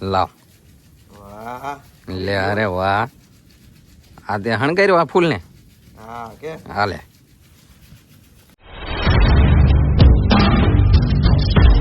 લાવ વાહ લે અરે વાહ આ તે હણગાર્યો આ ફૂલ ને હા કે હાલે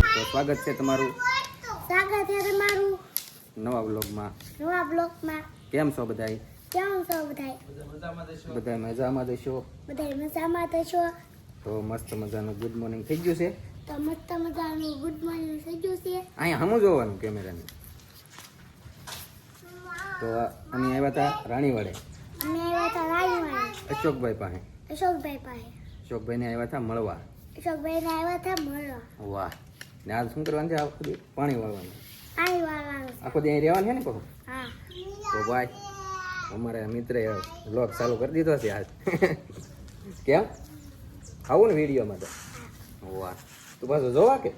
તો સ્વાગત છે તમારું નવા બ્લોગમાં કેમ છો બધાય બધા મજામાં દેશો તો મસ્ત મજાનું ગુડ મોર્નિંગ થઈ ગયું છે અહીંયા હમું જોવાનું કેમેરાને તો અમે આવ્યા હતા રાણીવાડે અશોકભાઈ પાસે અશોકભાઈને આવ્યા હતા મળવા વાહ ને આજ શું કરવાનું છે આખો દી પાણી વાળવાનું આખો દી અહીં રહેવાનું છે ને કહું તો ભાઈ અમારા મિત્રે બ્લોગ ચાલુ કરી દીધો છે આજ કેમ આવું ને વિડીયોમાં તો વાહ તું પાછું જોવા કે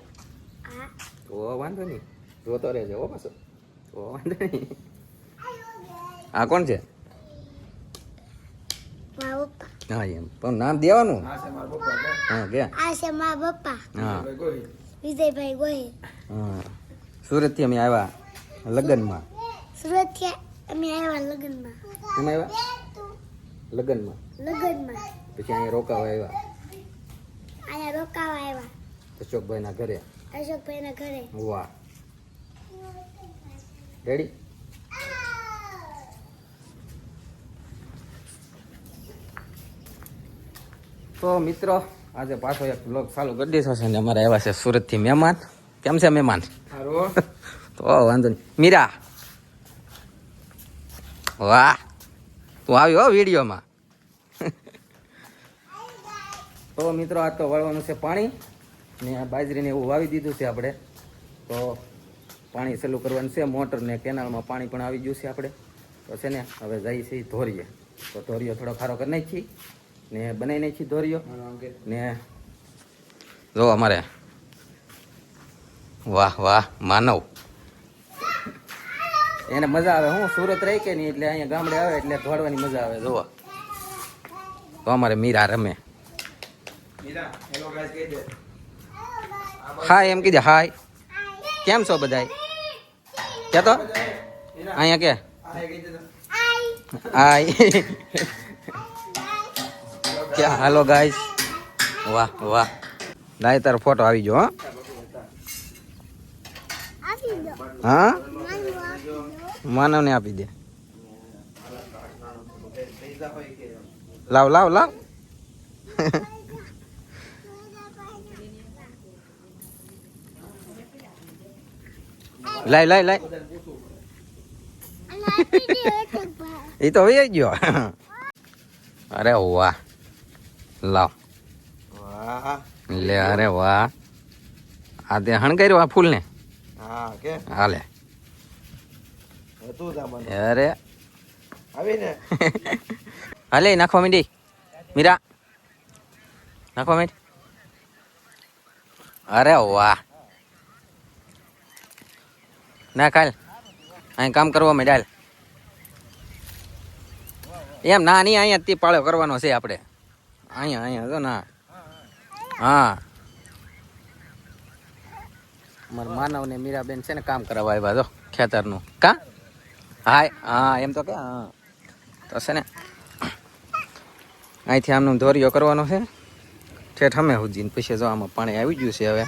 તો વાંધો નહીં જોતો રહેજો હો પાછો તો વાંધો નહીં આ કોણ છે હા એમ પણ નામ દેવાનું હા કે હા વિજયભાઈ ગોહિલ હા સુરતથી અમે આવ્યા લગ્નમાં લગ્નમાં એમ આવ્યા લગ્નમાં પછી અહીંયા રોકાવા આવ્યા અશોકભાઈના ઘરે વાહ રેડી તો મિત્રો આજે પાછો એક બ્લોગ ચાલુ કરી દીધો છે ને અમારે આવ્યા છે સુરતથી મહેમાન કેમ છે મહેમાન તો વાંધો નહીં મીરા વાહ તું આવ્યો વિડીયોમાં તો મિત્રો આજ તો વાળવાનું છે પાણી ને બાજરીને એવું વાવી દીધું છે આપણે તો પાણી ચાલુ કરવાનું છે મોટર ને કેનાલમાં પાણી પણ આવી ગયું છે આપણે તો છે ને હવે જઈએ છીએ ધોરીએ તો ધોરીઓ થોડો ખારો કરી નાખી ને બનાવી નાખી ધોરીઓ ને જો અમારે વાહ વાહ માનવ એને મજા આવે હું સુરત રહી કે નહીં એટલે અહીંયા ગામડે આવે એટલે દોડવાની મજા આવે જોવા તો અમારે મીરા રમે હાય એમ કીધે હાય કેમ છો બધાય કે તો અહીંયા કે હાય કે હાલો ગાઈસ વાહ વાહ લાય તારો ફોટો આવી ગયો હા માનવ ને આપી દે લાવ લાવ લાવ લાય લાય લાય એ તો હોય ગયો અરે વાહ લાવ વાહ લે અરે વાહ આ તે હણગાર્યો આ ફૂલ ને હા કે હાલે તું જામન અરે આવીને હાલે નાખવા માંડી મીરા નાખવા માંડી અરે વાહ ના કાલ અહીં કામ કરવા માંડ એમ ના નહીં અહીંયા તે પાળો કરવાનો છે આપણે અહીંયા જો ના હા મારા માનવ ને મીરાબેન છે ને કામ કરાવવા આવ્યા જો ખેતરનું કા હા હા એમ તો કે હા તો છે ને અહીંથી આમનું ધોરીઓ કરવાનો છે ઠેઠ અમે સુધી પછી જો આમાં પાણી આવી ગયું છે હવે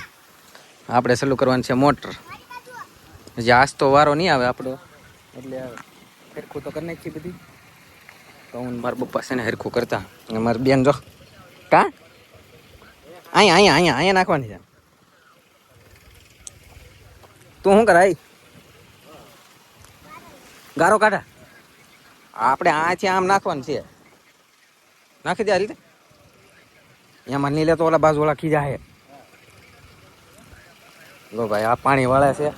આપણે ચાલુ કરવાનું છે મોટર હજી આજ તો વારો નહીં આવે આપણો એટલે હરખું તો કરી નાખી બધી તો હું મારા પપ્પા છે ને હરખું કરતા અને મારી બેન જો કા અહીંયા નાખવાની છે તું શું કરાય ગારો કાઢા આપણે આથી આમ નાખવાનું છે નાખી દે આ રીતે એમાં નહીં લે તો ઓલા બાજુવાળા ખીજા છે લો ભાઈ આ પાણી વાળે છે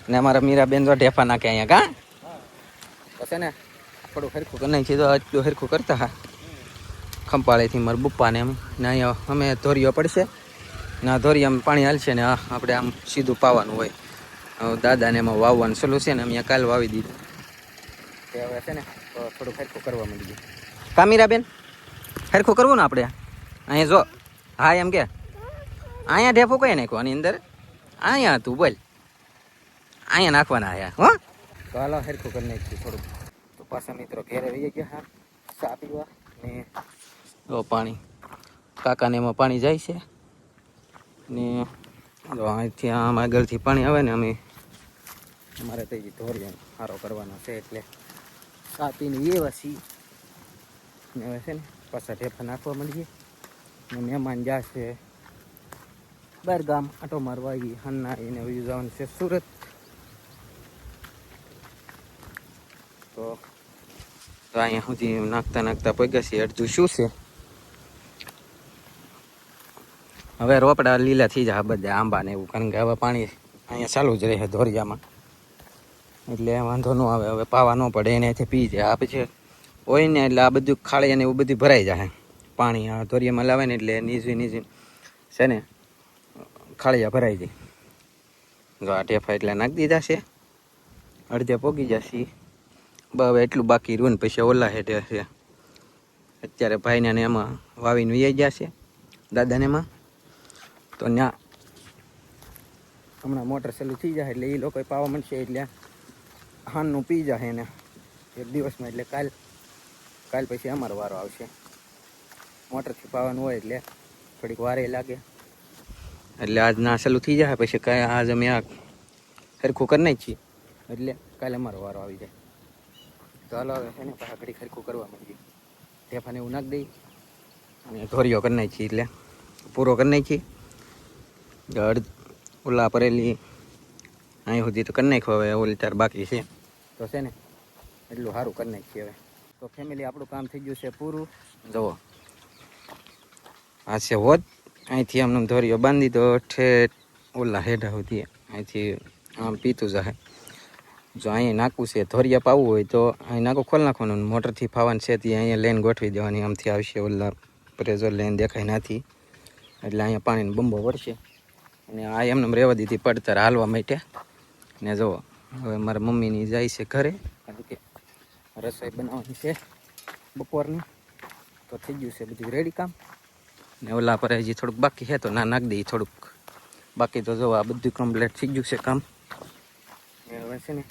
ને અમારા મીરાબેન જો ઢેફા નાખે અહીંયા કા પછી ને થોડું હરખું કરી નાખી તો એટલું હરખું કરતા હા ખંપાળેથી મારા બપ્પાને એમ ને અહીંયા અમે ધોરીઓ પડશે ને આ ધોરીયામાં પાણી હાલશે ને આપણે આમ સીધું પાવાનું હોય દાદાને એમાં વાવવાનું ચાલુ છે ને અમે કાલ વાવી દીધું તે હવે છે ને તો થોડું હરખું કરવા મળી ગયું કા મીરાબેન હરખું કરવું ને આપણે અહીંયા જો હા એમ કે અહીંયા ઢેફું કઈ નાખ્યું આની અંદર અહીંયા હતું બોલ અહીંયા નાખવાના આયા હો. તો હાલો હેરખું કરી નાખીએ થોડુંક. તો પાછા મિત્રો ઘેરે વહી ગયા હા ચા પીવા ને જો પાણી કાકાને એમાં પાણી જાય છે ને જો અહીંથી આમ આગળથી પાણી આવે ને અમે અમારે તો ધોરિયાનો સારો કરવાનો છે એટલે ચા પીને એવા છીએ ને હવે છે ને પાછા ઢેફા નાખવા મળીએ ને મહેમાન જશે બહાર ગામ આટો મારવા આવી હન્ના એને વયું જવાનું છે સુરત. તો અહીંયા સુધી નાખતા નાખતા પગ્યા છે અડધું શું છે હવે રોપડા લીલા થઈ જાય બધા આંબા ને એવું કારણ કે હવે પાણી અહીંયા ચાલુ જ રહે ધોરિયામાં એટલે વાંધો ન આવે હવે પાવા ન પડે એનાથી પી જાય આ પછી હોય ને એટલે આ બધું ખાળી અને એવું બધું ભરાઈ જાય પાણી આ ધોરિયામાં લાવે ને એટલે નીચવી છે ને ખાળિયા ભરાઈ જાય. જો આ ટેફા એટલે નાખી દીધા છે અડધે પોગી જશે હવે એટલું બાકી રહ્યું ને પછી ઓલા હેઠે છે અત્યારે ભાઈને ને એમાં વાવીને વૈયા ગયા છે દાદાને એમાં તો ત્યાં હમણાં મોટર ચાલુ થઈ જાય એટલે એ લોકો પાવા મળશે એટલે હાનનું પી જાય એને એક દિવસમાં એટલે કાલ પછી અમારો વારો આવશે મોટરથી પાવાનું હોય એટલે થોડીક વારે લાગે એટલે આજ ના ચાલુ થઈ જાય પછી કાંઈ આજ અમે આ સરખું કરી નાખીએ એટલે કાલે અમારો વારો આવી જાય. તો હાલો હવે છે ને પાછા ઘડી સરખું કરવા માંડીએ ટેફાને એવું નાખી દઈ અને ધોરિયો કરી નાખીએ એટલે પૂરો કરી નાખીએ ઓલા પરેલી અહીં સુધી તો કરી નાખ્યો હવે ઓલી ચાર બાકી છે તો છે ને એટલું સારું કરી નાખીએ હવે. તો ફેમિલી આપણું કામ થઈ ગયું છે પૂરું. જુઓ આ છે હોત અહીંથી આમને ધોરિયો બાંધી દો ઠેઠ ઓલા હેઠા સુધી અહીંથી આમ પીતું જાય. જો અહીંયા નાખવું છે ધોરિયા પાવું હોય તો અહીં નાખો ખોલ નાખવાનું મોટરથી ફાવાનું છે ત્યાં અહીંયા લેન ગોઠવી દેવાની આમથી આવશે ઓલા પ્રેઝર લેન દેખાય નથી એટલે અહીંયા પાણીનો બંબો વળશે અને આ એમને રહેવા દીધી પડતર હાલવા માટે. ને જુઓ હવે મારા મમ્મીની જાય છે ઘરે કારણ કે રસોઈ બનાવવાની છે બપોરની તો થઈ ગયું છે બધું રેડી કામ ને ઓલા પર હજી થોડુંક બાકી છે તો ના નાખી દઈએ થોડુંક બાકી તો જો આ બધું કમ્પ્લીટ થઈ ગયું છે કામ. હવે છે ને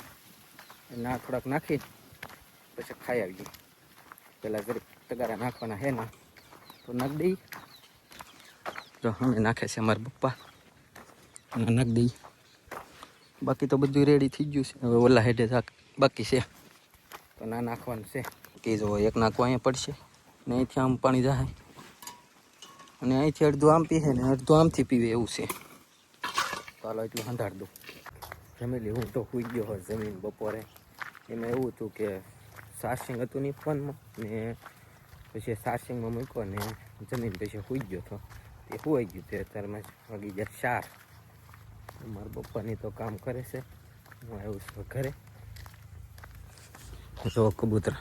ના થોડાક નાખી પછી ખાઈ આવીએ પહેલાં જરીક તગારા નાખવાના છે ને તો નાખી દઈએ. તો અમે નાખે છે અમારા પપ્પા ના નાખી દઈએ બાકી તો બધું રેડી થઈ ગયું છે હવે ઓલા હેઠે બાકી છે તો ના નાખવાનું છે કે જો એક નાખવા અહીંયા પડશે ને અહીંથી આમ પાણી જાય અને અહીંથી અડધું આમ પીએ ને અડધું આમથી પીવે એવું છે. તો હાલો એટલું હંધાડ દઉં. ફેમિલી હું તો સૂઈ ગયો હોય જમીન બપોરે એમાં એવું હતું કે ચાર્જિંગ હતું નહીં ફોનમાં ને પછી ચાર્જિંગમાં મૂક્યો ને જમીન પછી સૂઈ ગયો હતો તે સૂઈ ગયું તે અત્યારમાં વાગી ગયા 4. મારા પપ્પાની તો કામ કરે છે હું આવ્યું છું ઘરે. જો કબૂતર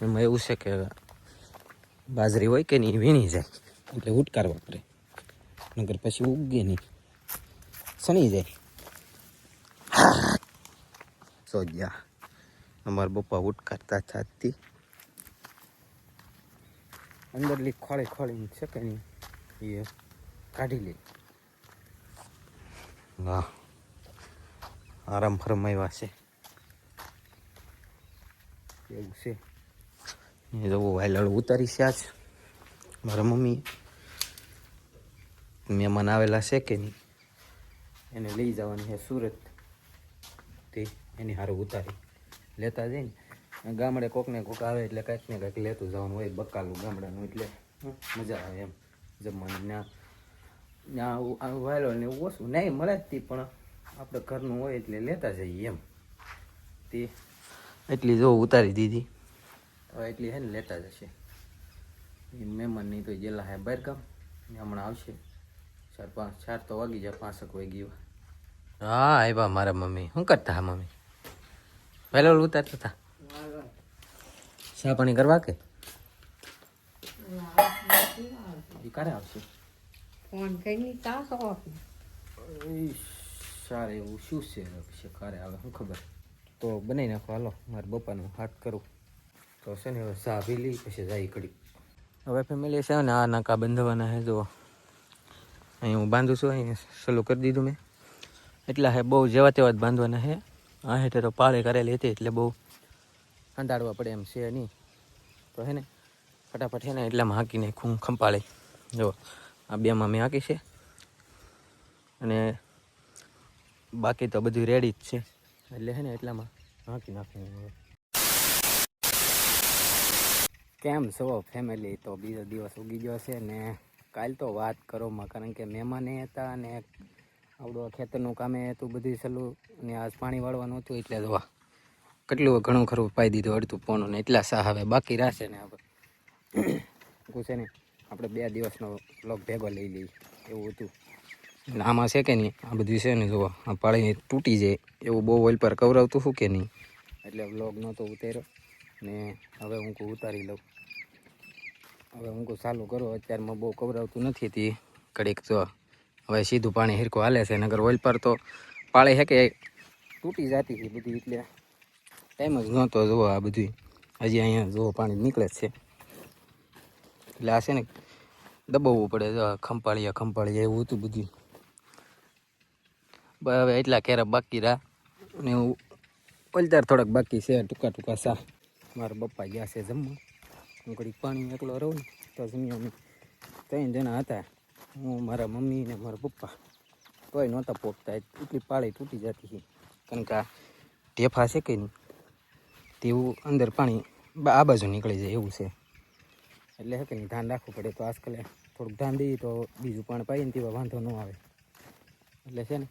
એમાં એવું છે કે બાજરી હોય કે નહીં વીણી જાય એટલે ઉટકારવા પડે નગર પછી ઉગે નહીં સણી જાય. સો ગયા અમારા પપ્પા ઉટકારતા થતી અંદરલી ખોળીને છે કે નહીં એ કાઢી લે. વાહ આરામ ફરમાવ્યા છે એવું છે. એ જવું વાયલળ ઉતારી છે આજ મારા મમ્મી મહેમાન આવેલા છે કે નહીં એને લઈ જવાની છે સુરત તે એની સારું ઉતારી લેતા જઈને ગામડે કોકને કોક આવે એટલે કંઈક ને કંઈક લેતું જવાનું હોય બકાલું ગામડાનું એટલે મજા આવે એમ જમવાનું. ત્યાં વાયલો ને એવું ઓછું નહીં મળે જ તી પણ આપણે ઘરનું હોય એટલે લેતા જઈએ એમ તે એટલી જો ઉતારી દીધી હવે એટલી છે ને લેતા જશે. એ મહેમાન નહીં તો જેલા હે બહાર ગામ ને હમણાં આવશે 4 તો વાગી જાય 5 વાગી ગયું. હા આવ્યા મારા મમ્મી શું કરતા હા મમ્મી પહેલા ઉતારતા હતા ચા પાણી કરવા કે ક્યારે આવશે ફોન કરીને તાસો સારું એવું શું છે પછી ક્યારે આવે શું ખબર. તો બનાવી નાખો હાલો મારા બપ્પાનું હાથ કરું તો છે ને હવે ચા પી લઈ પછી જાય ઘડી. હવે ફેમિલી છે ને આ નાકા બંધવાના છે જો અહીં હું બાંધું છું અહીં સલું કરી દીધું મેં એટલા હે બહુ જેવા તેવા જ બાંધવાના હે. આ હેઠે તો પાળે કરેલી હતી એટલે બહુ સંતાડવા પડે એમ છે નહીં. તો હે ને ફટાફટ છે ને એટલામાં હાંકીને ખંપાળે. જો આ બેમાં મેં હાંકી છે અને બાકી તો બધું રેડી જ છે. એટલે છે ને એટલામાં હાંકી નાખીને. કેમ છો ફેમિલી? તો બીજો દિવસ ઉગી ગયો છે ને કાલ તો વાત કરોમાં, કારણ કે મહેમાન હતા અને આવડું ખેતરનું કામે હતું બધું સલું ને આજ પાણી વાળવાનું હતું. એટલે જોવા કેટલું ઘણું ખરું પાઈ દીધું અડધું પોણું ને એટલા સા હવે બાકી રહેશે ને હવે છે ને આપણે 2 દિવસનો બ્લોગ ભેગો લઈ લઈએ એવું હતું. અને આમાં છે કે નહીં આ બધું છે ને જુઓ આ પાણી તૂટી જાય એવું બહુ ઓઇલ પર કવરાવતું શું કે નહીં, એટલે બ્લોગ નહોતો ઉતાર્યો ને હવે હું ઉતારી લઉં. હવે હું ચાલુ કરું. અત્યારમાં બહુ કવરાવતું નથી હતી કડીક. જો હવે સીધું પાણી હિરકો હાલે છે, નગર ઓઇલ પર તો પાળે છે કે તૂટી જતી હતી બધી, એટલે ટાઈમ જ નહોતો. જુઓ આ બધું હજી અહીંયા જુઓ પાણી નીકળે જ છે. એટલે આ છે ને દબાવવું પડે. જો ખંપાળીએ એવું હતું બધું. હવે એટલા કેરા બાકી રહ્યા ને ઓલતાર થોડાક બાકી છે. ટૂંકા સા મારા પપ્પા ગયા છે જમવા. હું ઘડીક પાણી એકલો રહું ને તો જમી અમે 3 જણા હતા, હું મારા મમ્મી ને મારા પપ્પા. તોય નહોતા પોગતા, એટલી પાળી તૂટી જતી હતી. કારણ કે આ ઢેફા છે કે નહીં તેવું અંદર પાણી આ બાજુ નીકળી જાય એવું છે. એટલે છે કે નહીં ધ્યાન રાખવું પડે. તો આજકાલે થોડુંક ધ્યાન દઈએ તો બીજું પાણી પાઈએ ને તેવા વાંધો ન આવે. એટલે છે ને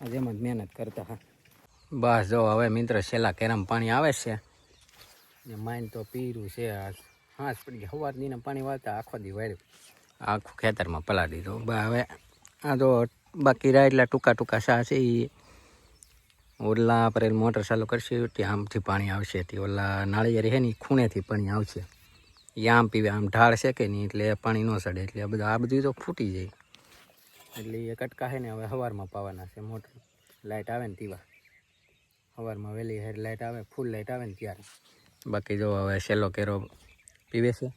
આજે એમ જ મહેનત કરતા. હા બસ જો હવે મિત્ર છેલ્લા કેરામાં પાણી આવે છે ને માઇન તો પીરું છે. હાંસ પડી ગઈ સવાર દીને પાણી વાળતા આખો દી વાળ્યું આખું ખેતરમાં પલા દીધું. હવે આ તો બાકી રહ્યા એટલા ટૂંકા સા છે. એ ઓલા પર મોટર ચાલુ કરશે ત્યાં આમથી પાણી આવશે. તે ઓલા નાળિયેરી છે ને ખૂણેથી પાણી આવશે. એ આમ પીવે આમ ઢાળ છે કે નહીં એટલે પાણી ન સડે. એટલે આ બધું તો ફૂટી જાય. એટલે એ કટકા છે ને હવે સવારમાં પાવાના છે. મોટર લાઇટ આવે ને તેવા સવારમાં વહેલી હેર લાઇટ આવે, ફૂલ લાઇટ આવે ને ત્યારે. બાકી જો હવે છેલ્લો કેરો પીવે છે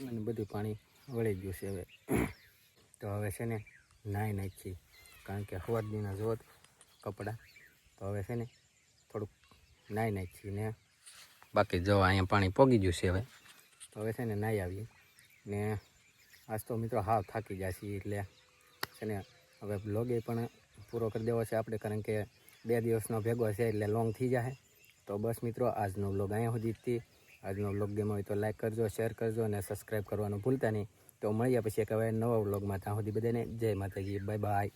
અને બધું પાણી વળી ગયું છે. હવે તો હવે છે ને નાહી નાખી, કારણ કે સવારદીના જોત કપડાં. તો હવે છે ને થોડુંક નાહી નાખી ને બાકી જો અહીંયા પાણી પોગી ગયું છે. હવે તો હવે છે ને નાહી આવીએ ને આજ તો મિત્રો હાવ થાકી જાય છે. એટલે છે ને હવે બ્લોગે પણ પૂરો કરી દેવો છે આપણે, કારણ કે 2 દિવસનો ભેગો છે એટલે લોંગ થઈ જાય. તો બસ મિત્રો આજનો બ્લોગ અહીંયા સુધી જ. આજનો બ્લોગ ગમ્યો હોય તો લાઈક કરજો, શેર કરજો અને સબસ્ક્રાઈબ કરવાનું ભૂલતા નહીં. તો મળીએ પછી એક હવે નવા બ્લોગમાં. ત્યાં સુધી બધાને જય માતાજી, બાય બાય.